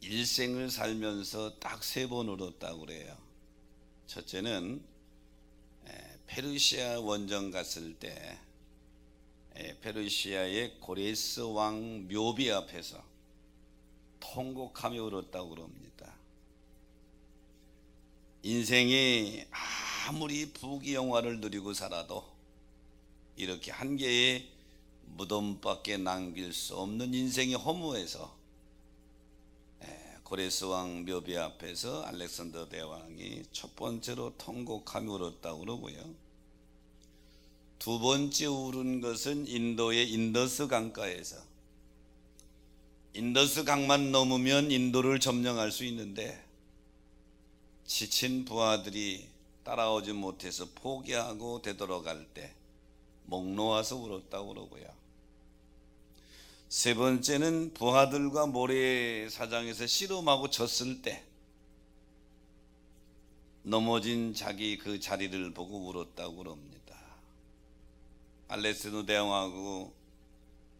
일생을 살면서 딱 3번 울었다고 그래요. 첫째는 페르시아 원정 갔을 때 페르시아의 고레스 왕 묘비 앞에서 통곡하며 울었다고 그럽니다. 인생이 아무리 부귀영화를 누리고 살아도 이렇게 한 개의 무덤밖에 남길 수 없는 인생이 허무해서 고레스 왕 묘비 앞에서 알렉산더 대왕이 첫 번째로 통곡하며 울었다고 그러고요. 두 번째 울은 것은 인도의 인더스 강가에서, 인더스 강만 넘으면 인도를 점령할 수 있는데 지친 부하들이 따라오지 못해서 포기하고 되돌아갈 때 목 놓아서 울었다고 그러고요. 세 번째는 부하들과 모래사장에서 씨름하고 졌을 때 넘어진 자기 그 자리를 보고 울었다고 그럽니다. 알렉산더 대왕하고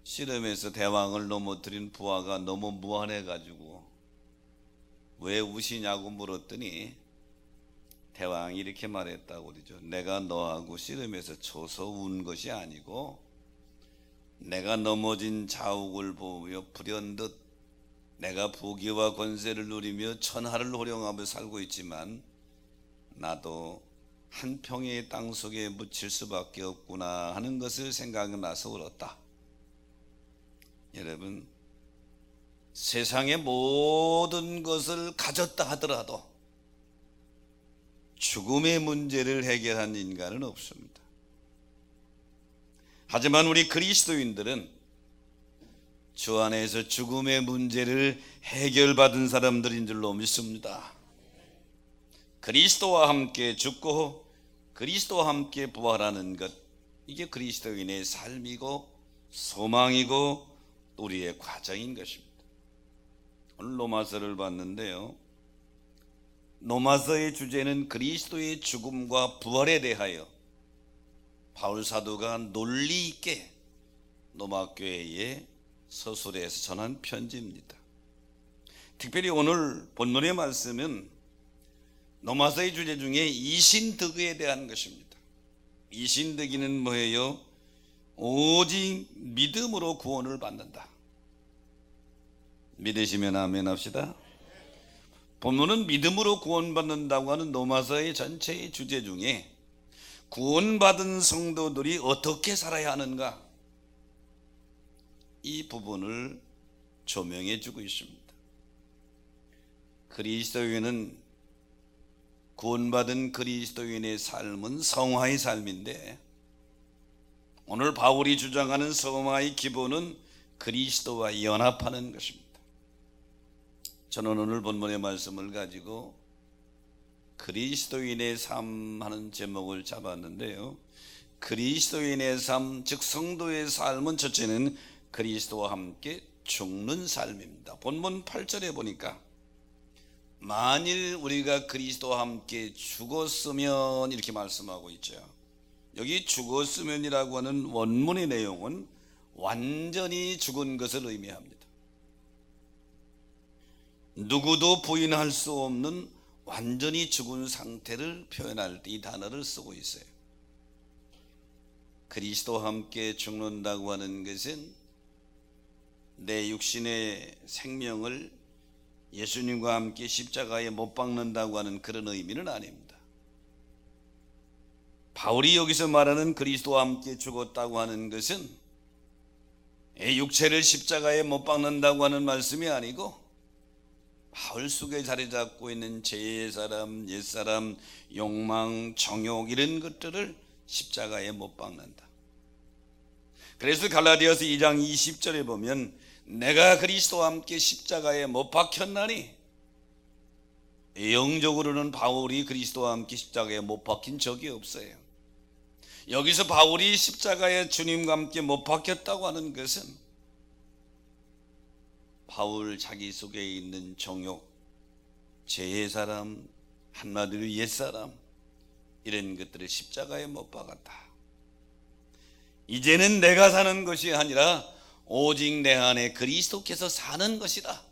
씨름해서 대왕을 넘어뜨린 부하가 너무 무한해가지고 왜 우시냐고 물었더니 대왕이 이렇게 말했다고 그러죠. 내가 너하고 씨름해서 져서 운 것이 아니고 내가 넘어진 자욱을 보며 불현듯 내가 부귀와 권세를 누리며 천하를 호령하며 살고 있지만 나도 한 평의 땅 속에 묻힐 수밖에 없구나 하는 것을 생각나서 울었다. 여러분, 세상의 모든 것을 가졌다 하더라도 죽음의 문제를 해결한 인간은 없습니다. 하지만 우리 그리스도인들은 주 안에서 죽음의 문제를 해결받은 사람들인 줄로 믿습니다. 그리스도와 함께 죽고 그리스도와 함께 부활하는 것, 이게 그리스도인의 삶이고 소망이고 우리의 과정인 것입니다. 오늘 로마서를 봤는데요, 로마서의 주제는 그리스도의 죽음과 부활에 대하여 바울 사도가 논리 있게 로마 교회에 서술해서 전한 편지입니다. 특별히 오늘 본문의 말씀은 로마서의 주제 중에 이신득에 대한 것입니다. 이신득이는 뭐예요? 오직 믿음으로 구원을 받는다. 믿으시면 아멘 합시다. 본문은 믿음으로 구원받는다고 하는 로마서의 전체의 주제 중에 구원받은 성도들이 어떻게 살아야 하는가, 이 부분을 조명해 주고 있습니다. 그리스도인은, 구원받은 그리스도인의 삶은 성화의 삶인데, 오늘 바울이 주장하는 성화의 기본은 그리스도와 연합하는 것입니다. 저는 오늘 본문의 말씀을 가지고 그리스도인의 삶 하는 제목을 잡았는데요, 그리스도인의 삶, 즉 성도의 삶은 첫째는 그리스도와 함께 죽는 삶입니다. 본문 8절에 보니까 만일 우리가 그리스도와 함께 죽었으면, 이렇게 말씀하고 있죠. 여기 죽었으면이라고 하는 원문의 내용은 완전히 죽은 것을 의미합니다. 누구도 부인할 수 없는 완전히 죽은 상태를 표현할 때 이 단어를 쓰고 있어요. 그리스도와 함께 죽는다고 하는 것은 내 육신의 생명을 예수님과 함께 십자가에 못 박는다고 하는 그런 의미는 아닙니다. 바울이 여기서 말하는 그리스도와 함께 죽었다고 하는 것은 육체를 십자가에 못 박는다고 하는 말씀이 아니고 바울 속에 자리 잡고 있는 제사람, 옛사람, 욕망, 정욕, 이런 것들을 십자가에 못 박는다. 그래서 갈라디아서 2장 20절에 보면 내가 그리스도와 함께 십자가에 못 박혔나니, 영적으로는 바울이 그리스도와 함께 십자가에 못 박힌 적이 없어요. 여기서 바울이 십자가에 주님과 함께 못 박혔다고 하는 것은 바울 자기 속에 있는 정욕, 제사람, 한마디로 옛사람, 이런 것들을 십자가에 못 박았다. 이제는 내가 사는 것이 아니라 오직 내 안에 그리스도께서 사는 것이다.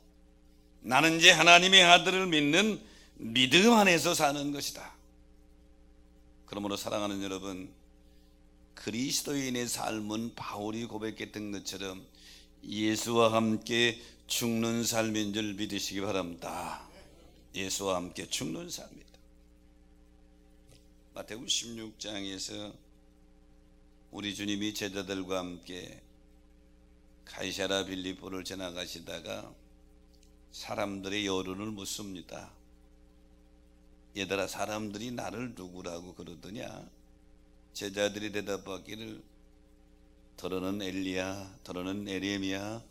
나는 이제 하나님의 아들을 믿는 믿음 안에서 사는 것이다. 그러므로 사랑하는 여러분, 그리스도인의 삶은 바울이 고백했던 것처럼 예수와 함께 죽는 삶인 줄 믿으시기 바랍니다. 예수와 함께 죽는 삶이다. 마태복음 16장에서 우리 주님이 제자들과 함께 가이사랴 빌립보를 지나가시다가 사람들의 여론을 묻습니다. 얘들아, 사람들이 나를 누구라고 그러더냐? 제자들이 대답하기를 더러는 엘리야, 더러는 에레미야,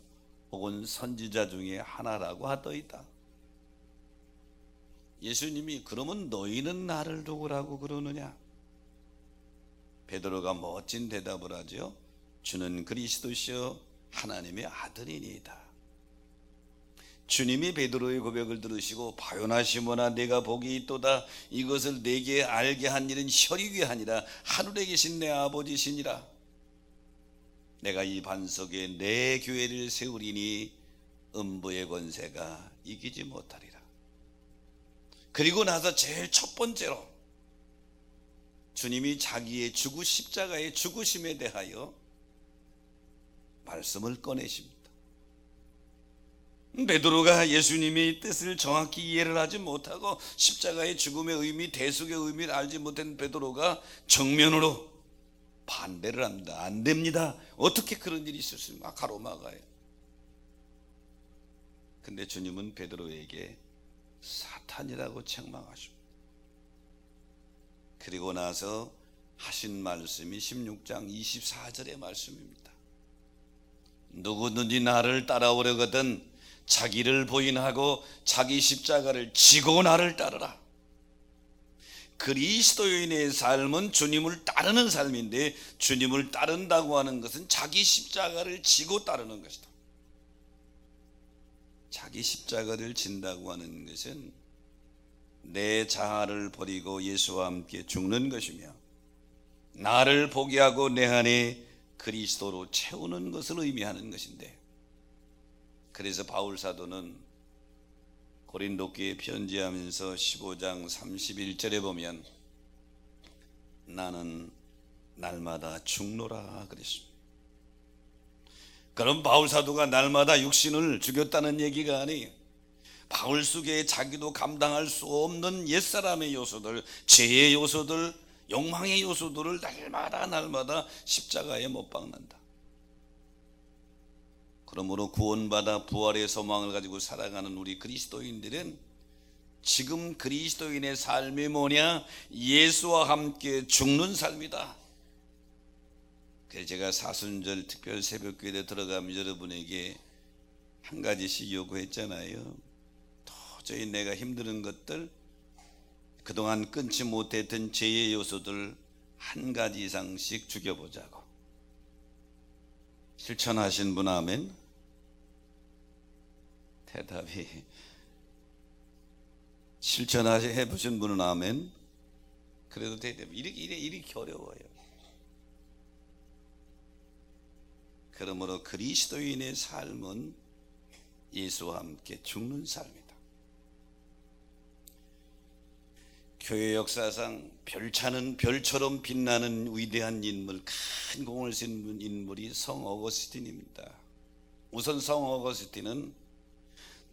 혹은 선지자 중에 하나라고 하더이다. 예수님이 그러면 너희는 나를 누구라고 그러느냐? 베드로가 멋진 대답을 하죠. 주는 그리스도시요 하나님의 아들이니이다. 주님이 베드로의 고백을 들으시고 바요나 시몬아 내가 복이 있도다. 이것을 내게 알게 한 일은 혈육이 아니라 하늘에 계신 내 아버지시니라. 내가 이 반석에 내 교회를 세우리니 음부의 권세가 이기지 못하리라. 그리고 나서 제일 첫 번째로 주님이 자기의 십자가의 죽으심에 대하여 말씀을 꺼내십니다. 베드로가 예수님의 뜻을 정확히 이해를 하지 못하고 십자가의 죽음의 의미, 대속의 의미를 알지 못한 베드로가 정면으로 반대를 합니다. 안 됩니다. 어떻게 그런 일이 있을 수 있습니까? 가로막아요. 근데 주님은 베드로에게 사탄이라고 책망하십니다. 그리고 나서 하신 말씀이 16장 24절의 말씀입니다. 누구든지 나를 따라오려거든 자기를 부인하고 자기 십자가를 지고 나를 따르라. 그리스도인의 삶은 주님을 따르는 삶인데, 주님을 따른다고 하는 것은 자기 십자가를 지고 따르는 것이다. 자기 십자가를 진다고 하는 것은 내 자아를 버리고 예수와 함께 죽는 것이며, 나를 포기하고 내 안에 그리스도로 채우는 것을 의미하는 것인데, 그래서 바울 사도는 고린도교에 편지하면서 15장 31절에 보면 나는 날마다 죽노라 그랬습니다. 그럼 바울 사도가 날마다 육신을 죽였다는 얘기가 아니에요. 바울 속에 자기도 감당할 수 없는 옛사람의 요소들, 죄의 요소들, 욕망의 요소들을 날마다 십자가에 못 박는다. 그러므로 구원받아 부활의 소망을 가지고 살아가는 우리 그리스도인들은 지금 그리스도인의 삶이 뭐냐? 예수와 함께 죽는 삶이다. 그래서 제가 사순절 특별 새벽기도에 들어가면 여러분에게 한 가지씩 요구했잖아요. 도저히 내가 힘든 것들, 그동안 끊지 못했던 죄의 요소들 한 가지 이상씩 죽여보자고. 실천하신 분 아멘? 대답이 실천해보신 분은 아멘? 그래도 대답 이렇게 어려워요. 그러므로 그리스도인의 삶은 예수와 함께 죽는 삶이다. 교회 역사상 별차는 별처럼 빛나는 위대한 인물, 큰 공을 세운 인물이 성 어거스틴입니다. 우선 성 어거스틴은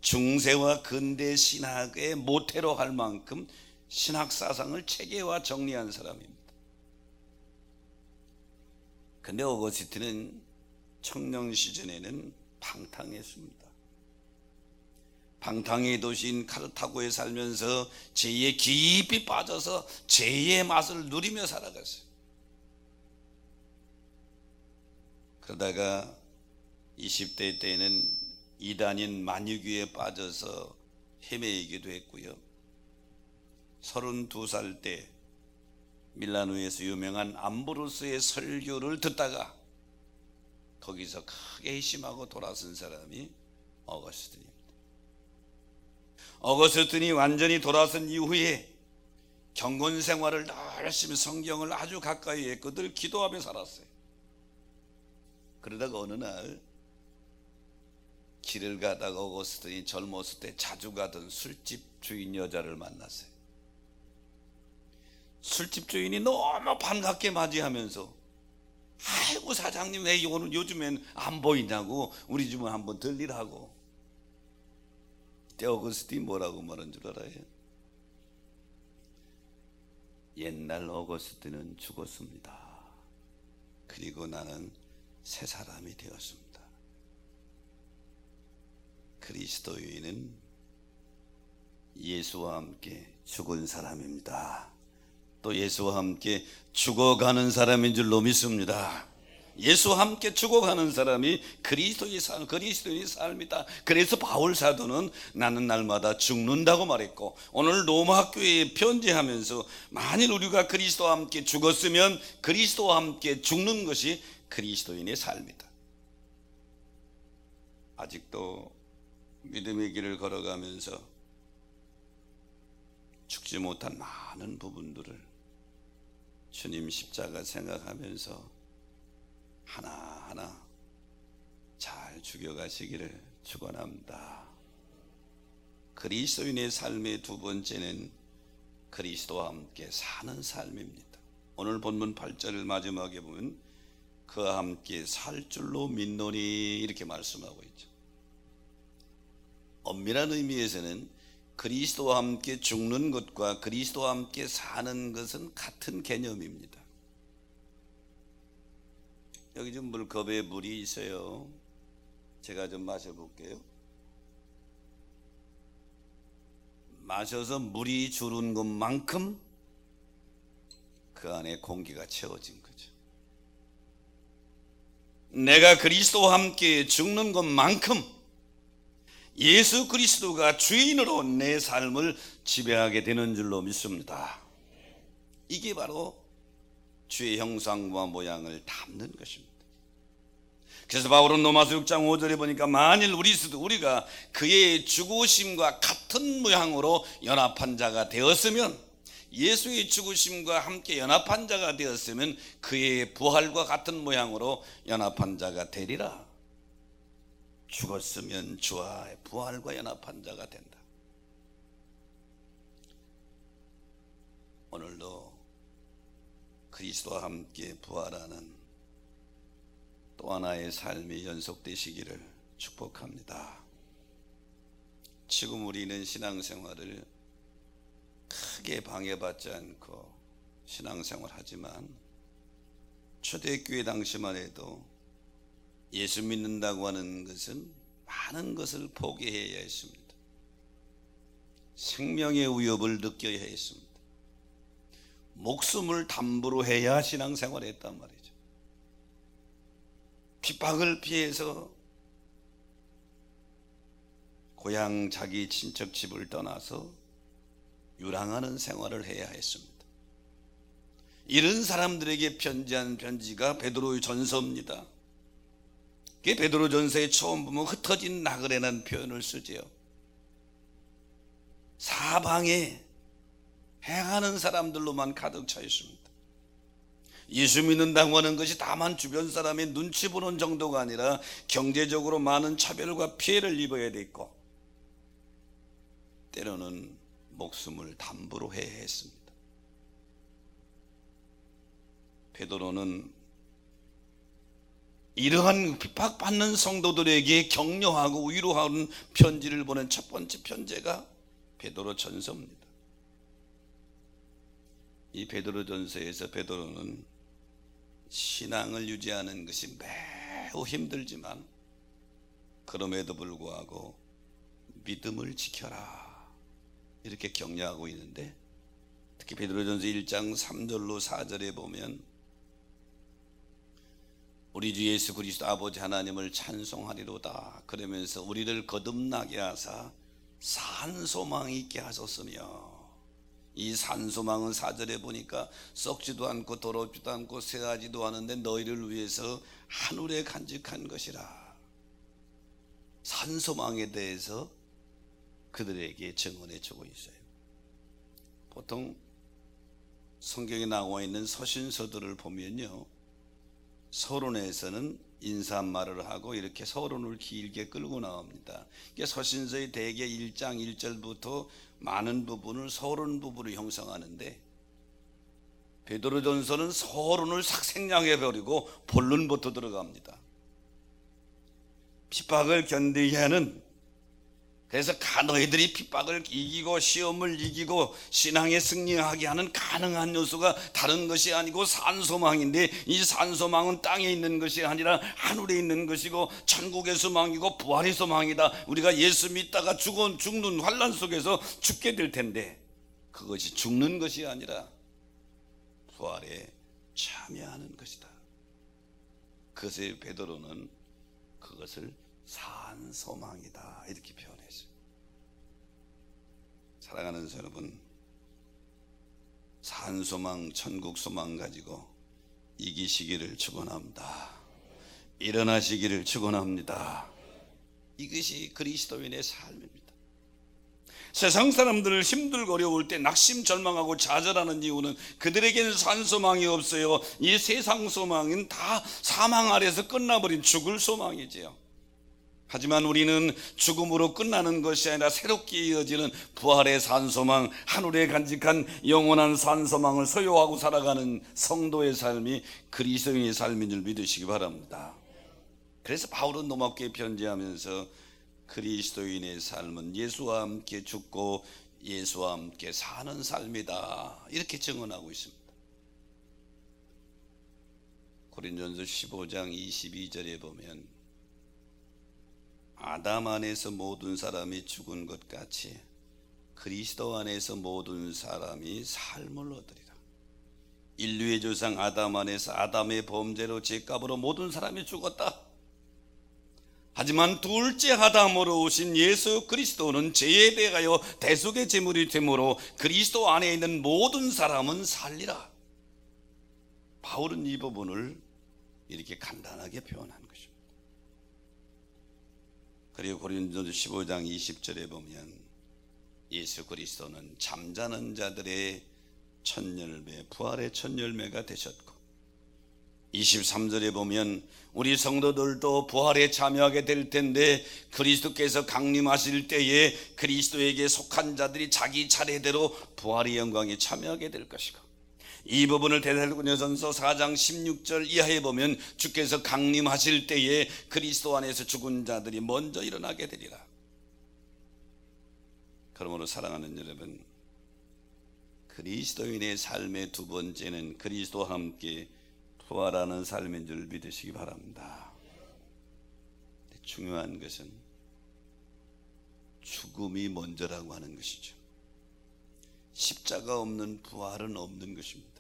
중세와 근대 신학의 모태로 할 만큼 신학 사상을 체계화 정리한 사람입니다. 근데 어거스틴은 청년 시절에는 방탕했습니다. 방탕의 도시인 카르타고에 살면서 죄에 깊이 빠져서 죄의 맛을 누리며 살아갔어요. 그러다가 20대 때에는 이단인 만유교에 빠져서 헤매이기도 했고요. 32살 때 밀라노에서 유명한 암브로스의 설교를 듣다가 거기서 크게 회심하고 돌아선 사람이 어거스틴입니다. 어거스틴이 완전히 돌아선 이후에 경건 생활을 열심히 성경을 아주 가까이 했고 늘 기도하며 살았어요. 그러다가 어느 날 길을 가다가 오거스틴이 젊었을 때 자주 가던 술집 주인 여자를 만났어요. 술집 주인이 너무 반갑게 맞이하면서 아이고 사장님 왜 오늘 요즘엔 안 보이냐고 우리 집은 한번 들리라고. 그때 오거스틴이 뭐라고 말한 줄 알아요? 옛날 오거스틴은 죽었습니다. 그리고 나는 새 사람이 되었습니다. 그리스도인은 예수와 함께 죽은 사람입니다. 또 예수와 함께 죽어가는 사람인 줄로 믿습니다. 예수와 함께 죽어가는 사람이 그리스도인의 삶이다. 그래서 바울 사도는 나는 날마다 죽는다고 말했고, 오늘 로마 교회에 편지하면서 만일 우리가 그리스도와 함께 죽었으면 그리스도와 함께 죽는 것이 그리스도인의 삶이다. 아직도 믿음의 길을 걸어가면서 죽지 못한 많은 부분들을 주님 십자가 생각하면서 하나하나 잘 죽여가시기를 축원합니다. 그리스도인의 삶의 두 번째는 그리스도와 함께 사는 삶입니다. 오늘 본문 8절 마지막에 보면 그와 함께 살 줄로 믿노니 이렇게 말씀하고 있죠. 엄밀한 의미에서는 그리스도와 함께 죽는 것과 그리스도와 함께 사는 것은 같은 개념입니다. 여기 좀 물컵에 물이 있어요. 제가 좀 마셔볼게요. 마셔서 물이 주는 것만큼 그 안에 공기가 채워진 거죠. 내가 그리스도와 함께 죽는 것만큼 예수 그리스도가 주인으로 내 삶을 지배하게 되는 줄로 믿습니다. 이게 바로 주의 형상과 모양을 담는 것입니다. 그래서 바울은 로마서 6장 5절에 보니까 만일 우리가 그의 죽으심과 같은 모양으로 연합한 자가 되었으면, 예수의 죽으심과 함께 연합한 자가 되었으면 그의 부활과 같은 모양으로 연합한 자가 되리라. 죽었으면 주와 부활과 연합한 자가 된다. 오늘도 그리스도와 함께 부활하는 또 하나의 삶이 연속되시기를 축복합니다. 지금 우리는 신앙생활을 크게 방해받지 않고 신앙생활하지만 초대교회 당시만 해도 예수 믿는다고 하는 것은 많은 것을 포기해야 했습니다. 생명의 위협을 느껴야 했습니다. 목숨을 담보로 해야 신앙생활을 했단 말이죠. 핍박을 피해서 고향 자기 친척 집을 떠나서 유랑하는 생활을 해야 했습니다. 이런 사람들에게 편지한 편지가 베드로의 전서입니다. 그게 베드로전서에 처음 보면 흩어진 나그네라는 표현을 쓰지요. 사방에 행하는 사람들로만 가득 차 있습니다. 예수 믿는다고 하는 것이 다만 주변 사람의 눈치 보는 정도가 아니라 경제적으로 많은 차별과 피해를 입어야 됐고, 때로는 목숨을 담보로 해야 했습니다. 베드로는 이러한 핍박받는 성도들에게 격려하고 위로하는 편지를 보낸 첫 번째 편지가 베드로 전서입니다. 이 베드로 전서에서 베드로는 신앙을 유지하는 것이 매우 힘들지만 그럼에도 불구하고 믿음을 지켜라 이렇게 격려하고 있는데, 특히 베드로전서 1장 3절로 4절에 보면 우리 주 예수 그리스도 아버지 하나님을 찬송하리로다 그러면서 우리를 거듭나게 하사 산소망 있게 하셨으며, 이 산소망은 4절에 보니까 썩지도 않고 더럽지도 않고 쇠하지도 않은데 너희를 위해서 하늘에 간직한 것이라. 산소망에 대해서 그들에게 증언해 주고 있어요. 보통 성경에 나와 있는 서신서들을 보면요, 서론에서는 인사말을 하고 이렇게 서론을 길게 끌고 나옵니다. 이게 서신서의 대개 1장 1절부터 많은 부분을 서론 부분을 형성하는데, 베드로전서는 서론을 싹 생략해버리고 본론부터 들어갑니다. 핍박을 견디게 하는, 그래서 너희들이 핍박을 이기고 시험을 이기고 신앙에 승리하게 하는 가능한 요소가 다른 것이 아니고 산소망인데, 이 산소망은 땅에 있는 것이 아니라 하늘에 있는 것이고 천국의 소망이고 부활의 소망이다. 우리가 예수 믿다가 죽는 환난 속에서 죽게 될 텐데, 그것이 죽는 것이 아니라 부활에 참여하는 것이다. 그것에 베드로는 그것을 산소망이다 이렇게 표현했어요. 사랑하는 여러분, 산소망, 천국소망 가지고 이기시기를 축원합니다. 일어나시기를 축원합니다. 이것이 그리스도인의 삶입니다. 세상 사람들을 힘들고 어려울 때 낙심 절망하고 좌절하는 이유는 그들에게는 산소망이 없어요. 이 세상 소망은 다 사망 아래서 끝나버린 죽을 소망이지요. 하지만 우리는 죽음으로 끝나는 것이 아니라 새롭게 이어지는 부활의 산소망, 하늘에 간직한 영원한 산소망을 소유하고 살아가는 성도의 삶이 그리스도인의 삶인 줄 믿으시기 바랍니다. 그래서 바울은 로마교회에 편지하면서 그리스도인의 삶은 예수와 함께 죽고 예수와 함께 사는 삶이다 이렇게 증언하고 있습니다. 고린도전서 15장 22절에 보면, 아담 안에서 모든 사람이 죽은 것 같이 그리스도 안에서 모든 사람이 삶을 얻으리라. 인류의 조상 아담 안에서 아담의 범죄로 죄값으로 모든 사람이 죽었다. 하지만 둘째 아담으로 오신 예수 그리스도는 죄에 대하여 대속의 제물이 되므로 그리스도 안에 있는 모든 사람은 살리라. 바울은 이 부분을 이렇게 간단하게 표현한 것입니다. 그리고 고린도전서 15장 20절에 보면, 예수 그리스도는 잠자는 자들의 첫 열매, 부활의 첫 열매가 되셨고, 23절에 보면 우리 성도들도 부활에 참여하게 될 텐데, 그리스도께서 강림하실 때에 그리스도에게 속한 자들이 자기 차례대로 부활의 영광에 참여하게 될 것이고, 이 부분을 데살로니가전서 4장 16절 이하에 보면 주께서 강림하실 때에 그리스도 안에서 죽은 자들이 먼저 일어나게 되리라. 그러므로 사랑하는 여러분, 그리스도인의 삶의 두 번째는 그리스도와 함께 부활하는 삶인 줄 믿으시기 바랍니다. 중요한 것은 죽음이 먼저라고 하는 것이죠. 십자가 없는 부활은 없는 것입니다.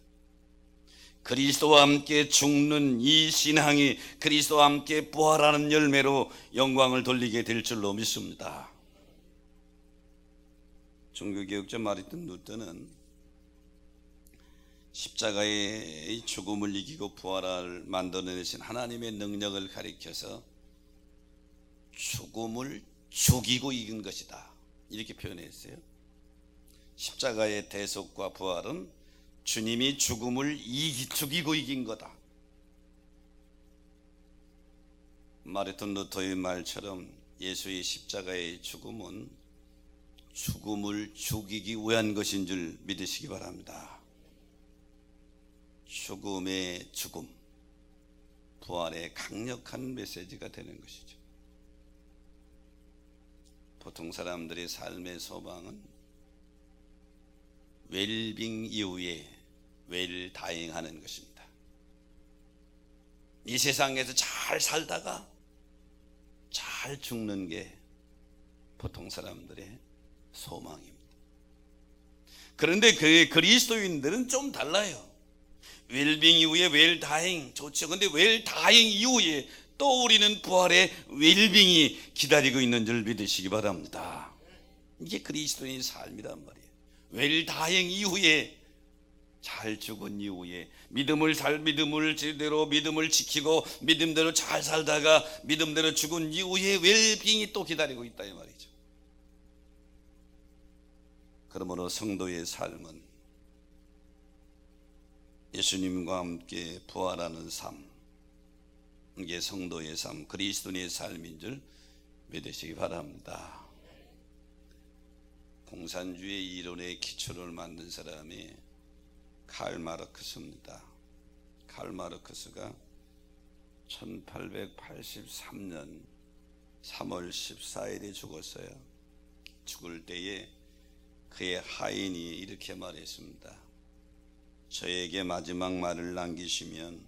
그리스도와 함께 죽는 이 신앙이 그리스도와 함께 부활하는 열매로 영광을 돌리게 될 줄로 믿습니다. 종교개혁자 마르틴 루터는 십자가의 죽음을 이기고 부활을 만들어내신 하나님의 능력을 가리켜서 죽음을 죽이고 이긴 것이다 이렇게 표현했어요. 십자가의 대속과 부활은 주님이 죽음을 죽이고 이긴 거다. 마르틴 루터의 말처럼 예수의 십자가의 죽음은 죽음을 죽이기 위한 것인 줄 믿으시기 바랍니다. 죽음의 죽음, 부활의 강력한 메시지가 되는 것이죠. 보통 사람들의 삶의 소망은 웰빙 이후에 웰다잉하는 것입니다. 이 세상에서 잘 살다가 잘 죽는 게 보통 사람들의 소망입니다. 그런데 그 그리스도인들은 좀 달라요. 웰빙 이후에 웰다잉 좋죠. 근데 웰다잉 이후에 또 우리는 부활의 웰빙이 기다리고 있는 줄 믿으시기 바랍니다. 이게 그리스도인의 삶이란 말이에요. 웰다잉 이후에, 잘 죽은 이후에 믿음을 제대로 믿음을 지키고 믿음대로 잘 살다가 믿음대로 죽은 이후에 웰빙이 또 기다리고 있다 이 말이죠. 그러므로 성도의 삶은 예수님과 함께 부활하는 삶, 이게 성도의 삶, 그리스도인의 삶인 줄 믿으시기 바랍니다. 공산주의 이론의 기초를 만든 사람이 칼 마르크스입니다. 칼 마르크스가 1883년 3월 14일에 죽었어요. 죽을 때에 그의 하인이 이렇게 말했습니다. 저에게 마지막 말을 남기시면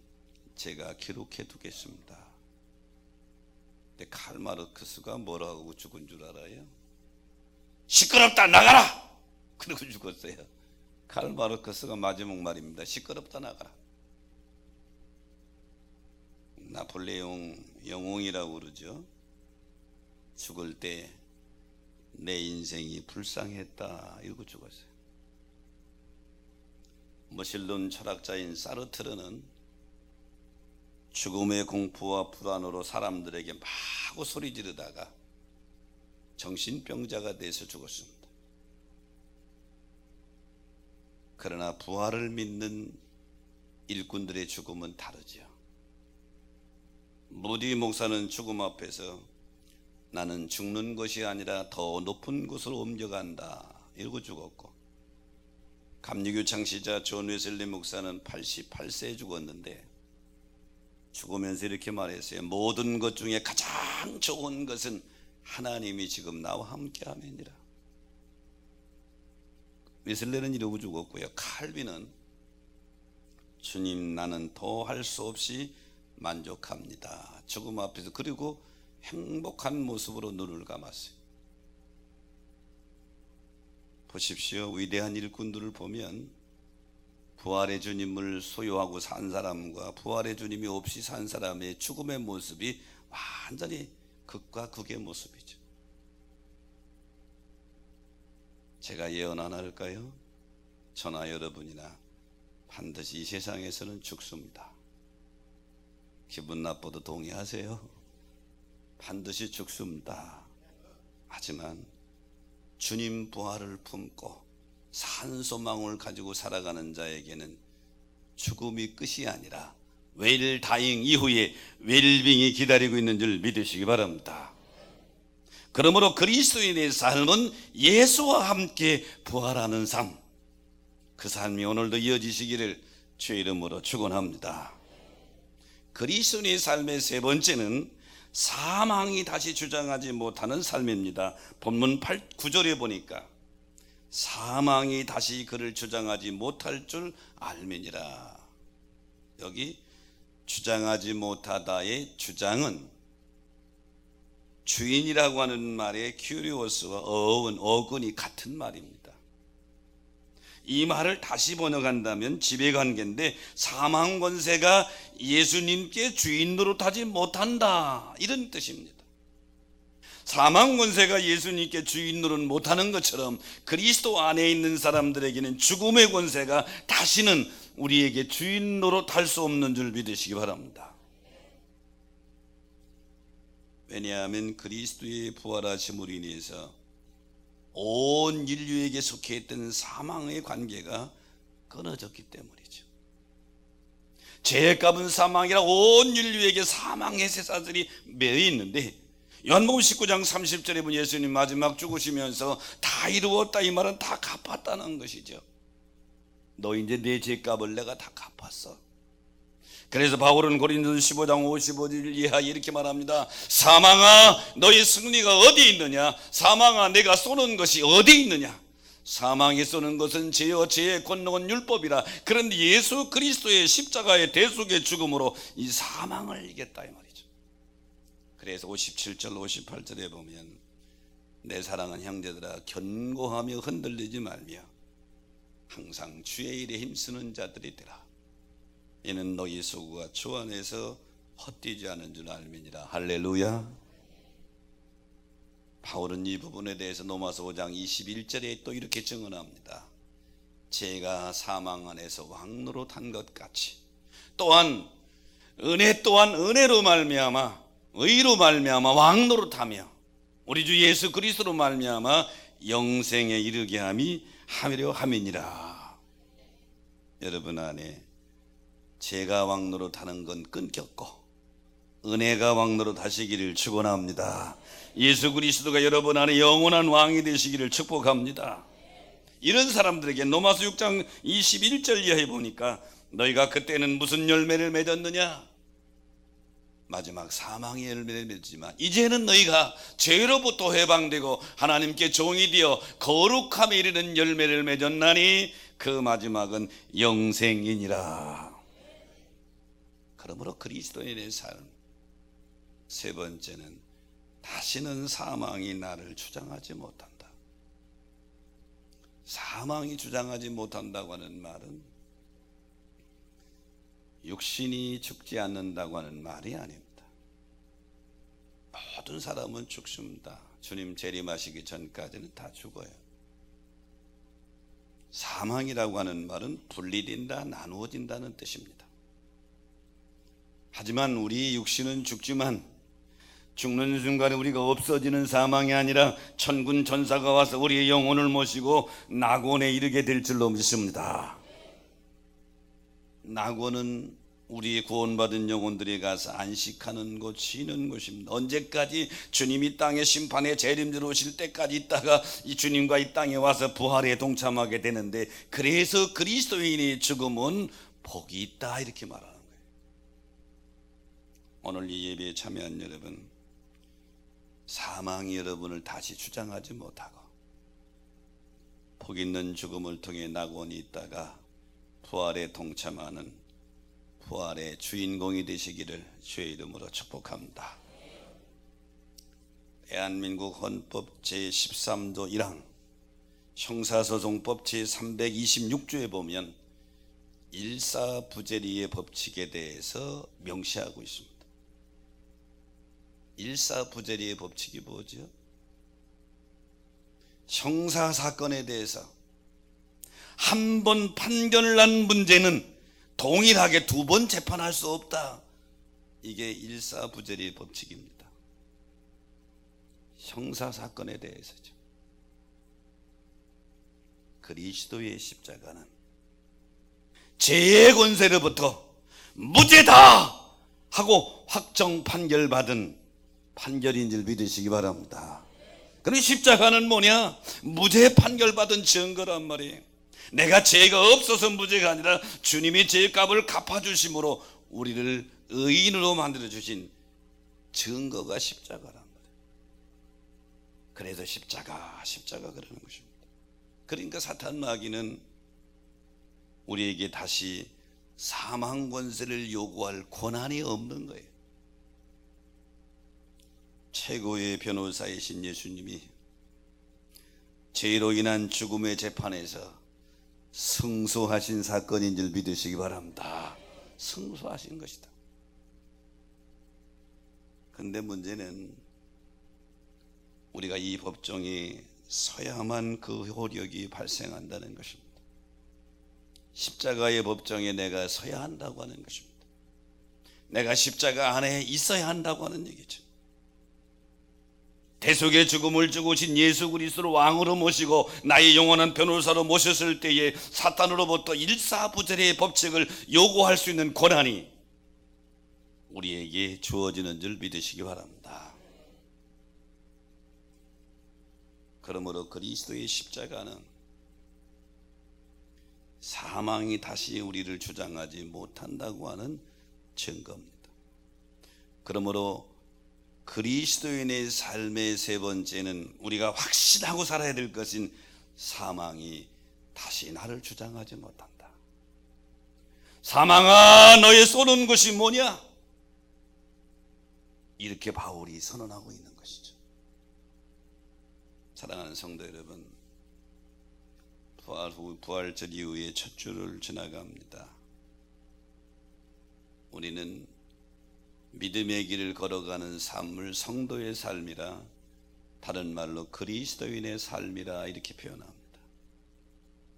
제가 기록해 두겠습니다. 근데 칼 마르크스가 뭐라고 죽은 줄 알아요? 시끄럽다 나가라! 그러고 죽었어요. 칼 마르크스가 마지막 말입니다. 시끄럽다 나가라. 나폴레옹 영웅이라고 그러죠. 죽을 때 내 인생이 불쌍했다 이러고 죽었어요. 머실론 철학자인 사르트르는 죽음의 공포와 불안으로 사람들에게 마구 소리 지르다가 정신병자가 돼서 죽었습니다. 그러나 부활을 믿는 일꾼들의 죽음은 다르죠. 무디 목사는 죽음 앞에서 나는 죽는 것이 아니라 더 높은 곳으로 옮겨간다 이러고 죽었고, 감리교 창시자 존 웨슬리 목사는 88세에 죽었는데 죽으면서 이렇게 말했어요. 모든 것 중에 가장 좋은 것은 하나님이 지금 나와 함께 함이니라. 웨슬리는 이러고 죽었고요. 칼빈은 주님 나는 더 할 수 없이 만족합니다. 죽음 앞에서 그리고 행복한 모습으로 눈을 감았어요. 보십시오. 위대한 일꾼들을 보면 부활의 주님을 소유하고 산 사람과 부활의 주님이 없이 산 사람의 죽음의 모습이 완전히 극과 극의 모습이죠. 제가 예언 하나 할까요? 저나 여러분이나 반드시 이 세상에서는 죽습니다. 기분 나빠도 동의하세요? 반드시 죽습니다. 하지만 주님 부활을 품고 산 소망을 가지고 살아가는 자에게는 죽음이 끝이 아니라 웰다잉 이후에 웰빙이 기다리고 있는 줄 믿으시기 바랍니다. 그러므로 그리스도인의 삶은 예수와 함께 부활하는 삶, 그 삶이 오늘도 이어지시기를 주의 이름으로 축원합니다. 그리스도인의 삶의 세 번째는 사망이 다시 주장하지 못하는 삶입니다. 본문 9절에 보니까 사망이 다시 그를 주장하지 못할 줄 알미니라. 여기 주장하지 못하다의 주장은 주인이라고 하는 말의 큐리오스와 어근이 같은 말입니다. 이 말을 다시 번역한다면 지배관계인데 사망 권세가 예수님께 주인 노릇하지 못한다 이런 뜻입니다. 사망 권세가 예수님께 주인 노릇 못하는 것처럼 그리스도 안에 있는 사람들에게는 죽음의 권세가 다시는 우리에게 주인 노릇할 수 없는 줄 믿으시기 바랍니다. 왜냐하면 그리스도의 부활하심으로 인해서 온 인류에게 속해 있던 사망의 관계가 끊어졌기 때문이죠. 죄의 값은 사망이라 온 인류에게 사망의 쇠사슬이 매여 있는데 요한복음 19장 30절에 보면 예수님 마지막 죽으시면서 다 이루었다 이 말은 다 갚았다는 것이죠. 너 이제 내 죄값을 내가 다 갚았어. 그래서 바울은 고린도서 15장 55절 이하에 이렇게 말합니다. 사망아 너의 승리가 어디 있느냐? 사망아 내가 쏘는 것이 어디 있느냐? 사망에 쏘는 것은 죄여 죄의 권능은 율법이라. 그런데 예수 그리스도의 십자가의 대속의 죽음으로 이 사망을 이겼다 이 말이죠. 그래서 57절 58절에 보면 내 사랑하는 형제들아 견고하며 흔들리지 말며 항상 주의 일에 힘쓰는 자들이 되라. 이는 너희 소구가 주 안에서 헛되지 않은 줄 알미니라. 할렐루야. 바울은 이 부분에 대해서 로마서 5장 21절에 또 이렇게 증언합니다. 죄가 사망 안에서 왕노릇한 것 같이 또한 은혜 또한 은혜로 말미암아 의로 말미암아 왕노릇하며 우리 주 예수 그리스도로 말미암아 영생에 이르게 함이 하려 함이니라. 여러분 안에 죄가 왕노릇하는 건 끊겼고 은혜가 왕노릇 하시기를 축원합니다. 예수 그리스도가 여러분 안에 영원한 왕이 되시기를 축복합니다. 이런 사람들에게 로마서 6장 21절 이하에 보니까 너희가 그때는 무슨 열매를 맺었느냐? 마지막 사망의 열매를 맺지만 이제는 너희가 죄로부터 해방되고 하나님께 종이 되어 거룩함에 이르는 열매를 맺었나니 그 마지막은 영생이니라. 그러므로 그리스도인의 삶 세 번째는 다시는 사망이 나를 주장하지 못한다. 사망이 주장하지 못한다고 하는 말은 육신이 죽지 않는다고 하는 말이 아닙니다. 모든 사람은 죽습니다. 주님 재림하시기 전까지는 다 죽어요. 사망이라고 하는 말은 분리된다, 나누어진다는 뜻입니다. 하지만 우리 육신은 죽지만 죽는 순간에 우리가 없어지는 사망이 아니라 천군 천사가 와서 우리의 영혼을 모시고 낙원에 이르게 될 줄로 믿습니다. 낙원은 우리의 구원받은 영혼들이 가서 안식하는 곳, 쉬는 곳입니다. 언제까지? 주님이 땅의 심판에 재림으로 오실 때까지 있다가 이 주님과 이 땅에 와서 부활에 동참하게 되는데, 그래서 그리스도인의 죽음은 복이 있다 이렇게 말하는 거예요. 오늘 이 예배에 참여한 여러분, 사망이 여러분을 다시 주장하지 못하고 복 있는 죽음을 통해 낙원이 있다가 부활에 동참하는 부활의 주인공이 되시기를 주의 이름으로 축복합니다. 대한민국 헌법 제13조 1항 형사소송법 제326조에 보면 일사부재리의 법칙에 대해서 명시하고 있습니다. 일사부재리의 법칙이 뭐죠? 형사사건에 대해서 한 번 판결을 난 문제는 동일하게 두 번 재판할 수 없다. 이게 일사부재리의 법칙입니다. 형사사건에 대해서죠. 그리스도의 십자가는 죄의 권세로부터 무죄다 하고 확정 판결받은 판결인 줄 믿으시기 바랍니다. 그럼 십자가는 뭐냐? 무죄 판결받은 증거란 말이에요. 내가 죄가 없어서 무죄가 아니라 주님이 죄값을 갚아주심으로 우리를 의인으로 만들어주신 증거가 십자가란 말이에요. 그래서 십자가 그러는 것입니다. 그러니까 사탄 마귀는 우리에게 다시 사망 권세를 요구할 권한이 없는 거예요. 최고의 변호사이신 예수님이 죄로 인한 죽음의 재판에서 승소하신 사건인 줄 믿으시기 바랍니다. 승소하신 것이다. 그런데 문제는 우리가 이 법정에 서야만 그 효력이 발생한다는 것입니다. 십자가의 법정에 내가 서야 한다고 하는 것입니다. 내가 십자가 안에 있어야 한다고 하는 얘기죠. 대속의 죽음을 죽으신 예수 그리스도를 왕으로 모시고 나의 영원한 변호사로 모셨을 때에 사탄으로부터 일사부재리의 법칙을 요구할 수 있는 권한이 우리에게 주어지는 줄 믿으시기 바랍니다. 그러므로 그리스도의 십자가는 사망이 다시 우리를 주장하지 못한다고 하는 증거입니다. 그러므로 그리스도인의 삶의 세 번째는 우리가 확신하고 살아야 될 것인 사망이 다시 나를 주장하지 못한다. 사망아 너의 쏘는 것이 뭐냐? 이렇게 바울이 선언하고 있는 것이죠. 사랑하는 성도 여러분, 부활절 이후에 첫 주를 지나갑니다. 우리는 믿음의 길을 걸어가는 삶을 성도의 삶이라, 다른 말로 그리스도인의 삶이라 이렇게 표현합니다.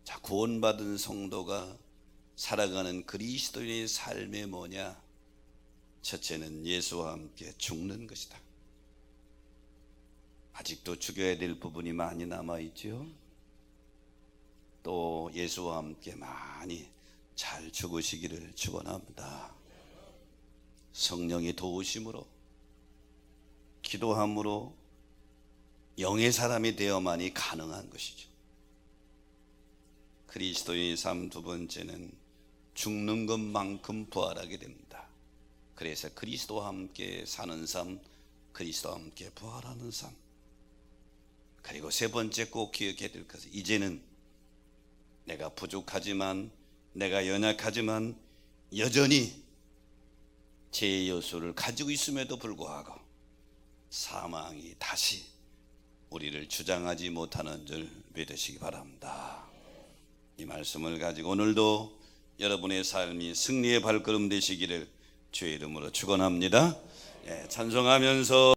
자, 구원받은 성도가 살아가는 그리스도인의 삶이 뭐냐? 첫째는 예수와 함께 죽는 것이다. 아직도 죽여야 될 부분이 많이 남아있죠. 또 예수와 함께 많이 잘 죽으시기를 축원합니다. 성령의 도우심으로 기도함으로 영의 사람이 되어만이 가능한 것이죠. 그리스도의 삶 두 번째는 죽는 것만큼 부활하게 됩니다. 그래서 그리스도와 함께 사는 삶, 그리스도와 함께 부활하는 삶. 그리고 세 번째 꼭 기억해야 될 것은 이제는 내가 부족하지만, 내가 연약하지만 여전히 죄의 요소를 가지고 있음에도 불구하고 사망이 다시 우리를 주장하지 못하는 줄 믿으시기 바랍니다. 이 말씀을 가지고 오늘도 여러분의 삶이 승리의 발걸음 되시기를 주의 이름으로 축원합니다. 찬송하면서